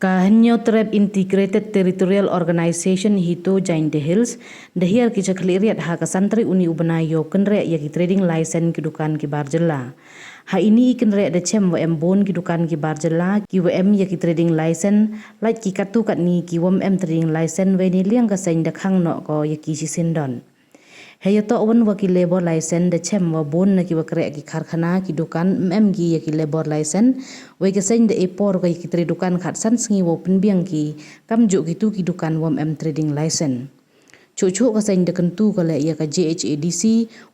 Kahanyo Trap Integrated Territorial Organization HITO Jain the Hills, dahir ki Khliehriat ha ka santri uni ubanayo kenre ya ki trading license ki dukan ki barjela. Ha ini kenre da chem WM bon ki dukan ki barjela ki WM ya ki trading license like ki katu kat ni ki WM trading license we ni liang ka sain da Khang no ko ya ki sindon. HITO wan wa ki labor license da chem wa bon na ki wa kre ki karkhana ki dukan gi ya ki labor license we ke sain da epor ka ki trade dukan khat san sngi wo penbiang ki kam ju ki tu ki dukan WM trading license cucu ka sain da kentu ka le ya ka JHADC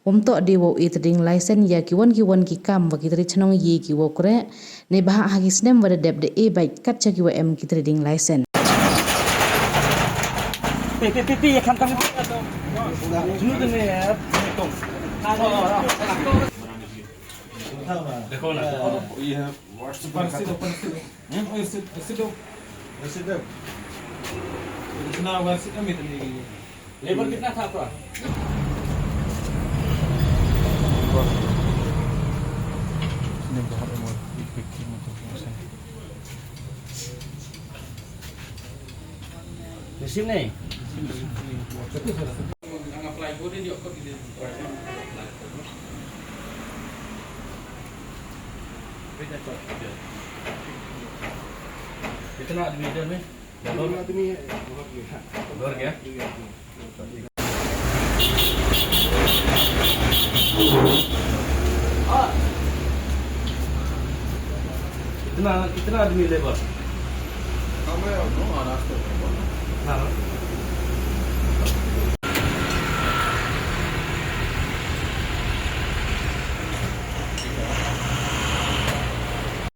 to de wo trading license ya ki wan ki kam wa ki trade chnong yi ki wo kre ne bah ha ki snem wa da deb de e bai kat cha ki WM ki trading license pi ya kam Sunu dengan ya, tong. Dekau lah. Iya. Parsido. Oh, sido. Kenapa warsit kami tadi? Labor kita tak apa. Di sini. Kita nak demi ni. Luar ya. Kita nak demi lebar. Kamu ya, no, anak tu.